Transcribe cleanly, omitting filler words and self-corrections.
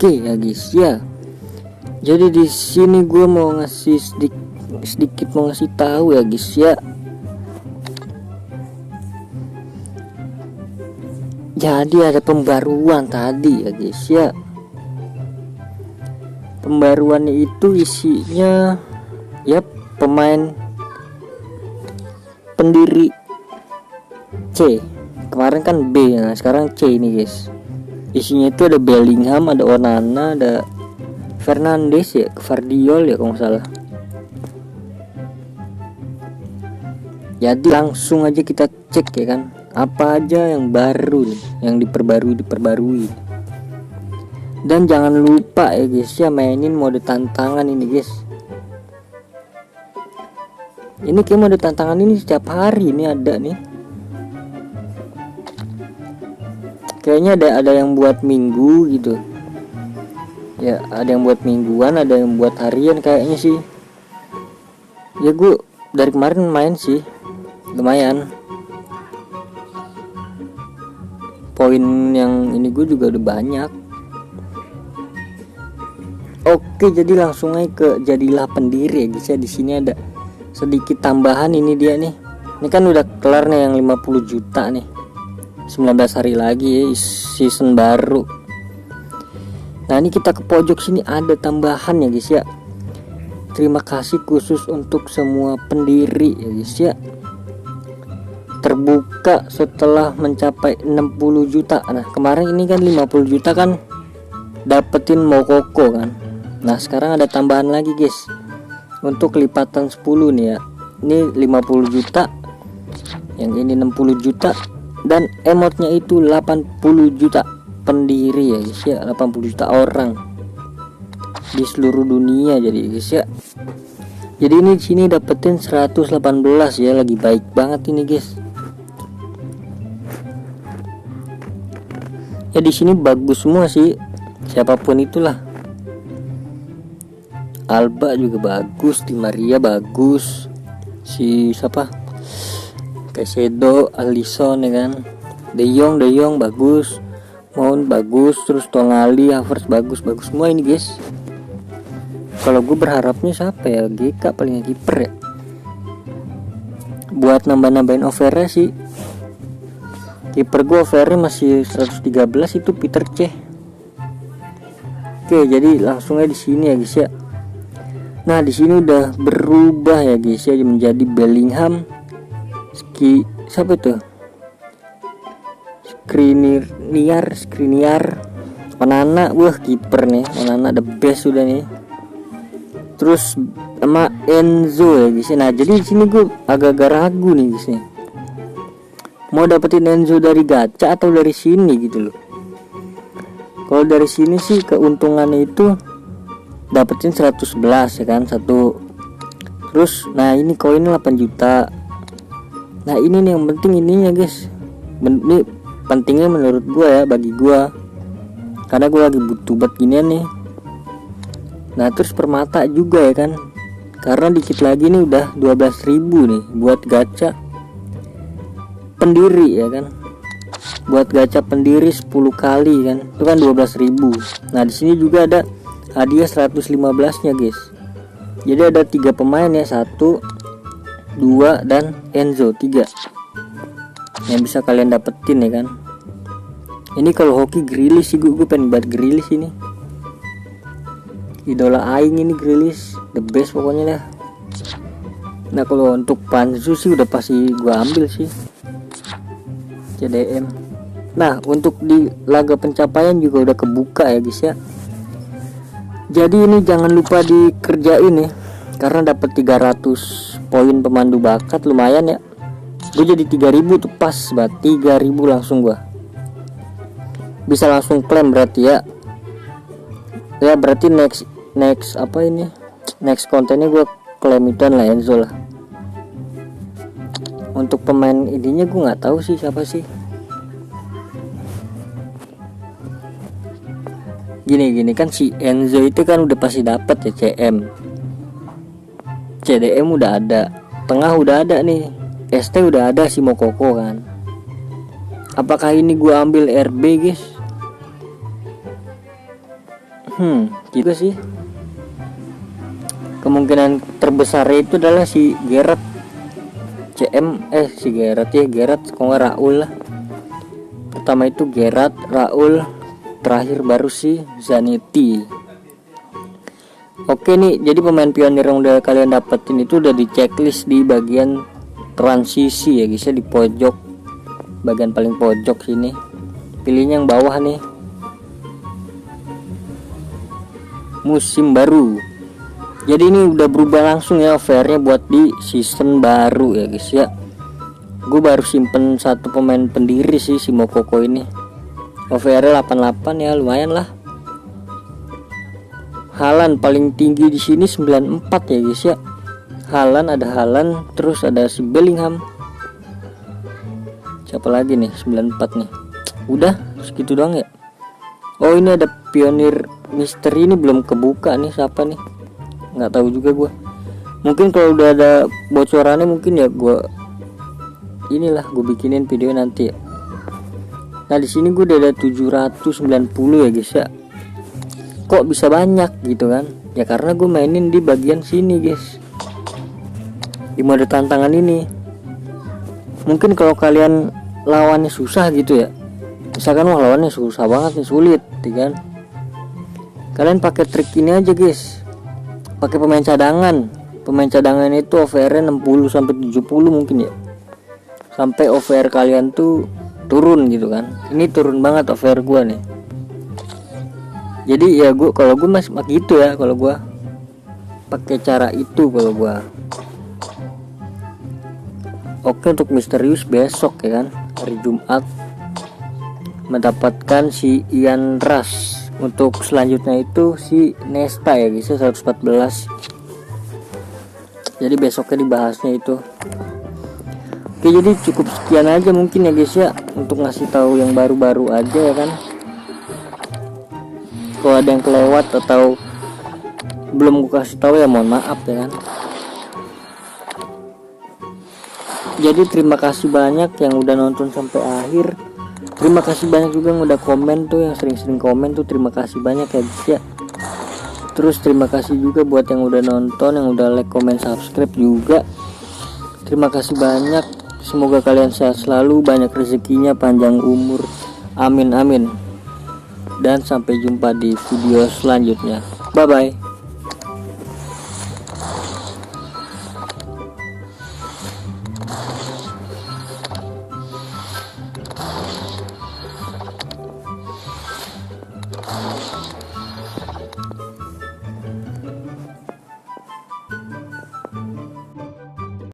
Oke ya guys ya. Jadi di sini gue mau ngasih sedikit mau ngasih tahu ya guys ya. Jadi ada pembaruan tadi ya guys ya. Pembaruannya itu isinya ya pemain pendiri C. Kemarin kan B, nah sekarang C ini guys. Isinya itu ada Bellingham, ada Onana, ada Fernandes ya, Gvardiol ya kalau nggak salah. Jadi langsung aja kita cek ya kan, apa aja yang baru nih, yang diperbarui. Dan jangan lupa ya guys ya, mainin mode tantangan ini guys. Ini kayak mode tantangan ini setiap hari ini ada nih. Kayaknya ada yang buat minggu gitu. Ya ada yang buat mingguan, ada yang buat harian kayaknya sih. Ya gue dari kemarin main sih, lumayan. Poin yang ini gue juga udah banyak. Oke, jadi langsung aja ke jadilah pendiri ya guys ya. Di sini ada sedikit tambahan, ini dia nih. Ini kan udah kelar nih yang 50 juta nih. 19 hari lagi ya, season baru. Nah ini kita ke pojok sini ada tambahan ya guys ya. Terima kasih khusus untuk semua pendiri ya guys ya. Terbuka setelah mencapai 60 juta. Nah kemarin ini kan 50 juta kan dapetin Mokoko kan. Nah sekarang ada tambahan lagi guys, untuk lipatan 10 nih ya. Ini 50 juta, yang ini 60 juta, dan emotnya itu 80 juta pendiri ya guys ya. 80 juta orang di seluruh dunia jadi guys ya. Jadi ini di sini dapetin 118 ya, lagi baik banget ini guys. Ya di sini bagus semua sih, siapapun itulah. Alba juga bagus, Di Maria bagus, si siapa, Caicedo, Alisson ya kan, De Jong bagus, Mount bagus, terus Tonali, Havertz bagus semua ini guys. Kalau gue berharapnya siapa ya, GK paling kiper ya, buat nambah-nambahin overnya sih. Kiper gue overnya masih 113, itu Peter Cech. Oke, jadi langsung aja di sini ya guys ya. Nah di sini udah berubah ya guys ya, menjadi Bellingham, siapa itu, Skriniar, Onana, wah kiper nih, Onana the best sudah nih. Terus sama Enzo ya guys. Nah jadi di sini gue agak ragu nih guys nih, mau dapetin Enzo dari gacha atau dari sini gitu loh. Kalau dari sini sih keuntungannya itu dapetin 111 ya kan, satu. Terus nah ini koinnya 8 juta. Nah ini nih yang penting ininya guys. Ini pentingnya menurut gua ya, bagi gua, karena gua lagi butuh buat ginian nih. Nah terus permata juga ya kan, karena dikit lagi nih udah 12.000 nih buat gacha pendiri ya kan. Buat gacha pendiri 10 kali kan, itu kan 12.000. Nah di sini juga ada hadiah 115 nya guys. Jadi ada 3 pemain ya, 1, 2 dan Enzo 3 yang bisa kalian dapetin ya kan. Ini kalau hoki Grealish sih, gue pengen banget Grealish ini, idola aing ini Grealish, the best pokoknya lah. Nah kalau untuk Panzu sih udah pasti gue ambil sih, CDM. Nah untuk di laga pencapaian juga udah kebuka ya guys ya. Jadi ini jangan lupa dikerjain ya, karena dapat 300 poin pemandu bakat, lumayan ya. Gue jadi 3000 tuh pas banget, 3000 langsung gua bisa langsung klaim berarti ya. Ya berarti next apa ini, next kontennya gue klaim itu lah Enzo lah. Untuk pemain ininya gue nggak tahu sih siapa sih. Gini kan si Enzo itu kan udah pasti dapat ya CDM udah ada, tengah udah ada nih, ST udah ada si Mokoko kan. Apakah ini gue ambil RB guys? gitu sih. Kemungkinan terbesar itu adalah si Gerrard si Gerrard kok nggak Raul lah. Pertama itu Gerrard, Raul, terakhir baru si Zanetti. Oke nih, jadi pemain pionir yang udah kalian dapetin itu udah di checklist di bagian transisi ya guys ya, di pojok bagian paling pojok sini. Pilihnya yang bawah nih, musim baru. Jadi ini udah berubah langsung ya offernya buat di season baru ya guys ya. Gue baru simpen satu pemain pendiri sih, si Moukoko ini. OVR 88 ya, lumayan lah. Haaland paling tinggi di sini 94 ya guys ya. Haaland, terus ada si Bellingham. Siapa lagi nih 94 nih? Udah segitu doang ya. Oh ini ada pionir misteri, ini belum kebuka nih, siapa nih? Nggak tahu juga gua. Mungkin kalau udah ada bocorannya mungkin ya gua bikinin video nanti ya. Nah di sini gue udah ada 790 ya guys ya. Kok bisa banyak gitu kan? Ya karena gue mainin di bagian sini guys, di mode tantangan ini. Mungkin kalau kalian lawannya susah gitu ya, misalkan wah lawannya susah banget nih, sulit kan, kalian pakai trik ini aja guys, pakai pemain cadangan. Pemain cadangan itu OVR 60 sampai 70 mungkin ya, sampai OVR kalian tuh turun gitu kan. Ini turun banget OVR gua nih. Jadi ya kalau gue masih gitu ya, kalau gue pakai cara itu kalau gue. Oke, untuk misterius besok ya kan, hari Jumat mendapatkan si Ian Rush. Untuk selanjutnya itu si Nesta ya guys, 114. Jadi besoknya dibahasnya itu. Oke, jadi cukup sekian aja mungkin ya guys ya, untuk ngasih tahu yang baru-baru aja ya kan. Kalau ada yang kelewat atau belum gue kasih tahu ya mohon maaf ya kan. Jadi terima kasih banyak yang udah nonton sampai akhir. Terima kasih banyak juga yang udah komen tuh, yang sering-sering komen tuh, terima kasih banyak ya guys ya. Terus terima kasih juga buat yang udah nonton, yang udah like, comment, subscribe juga. Terima kasih banyak. Semoga kalian sehat selalu, banyak rezekinya, panjang umur. Amin amin. Dan sampai jumpa di video selanjutnya. Bye bye.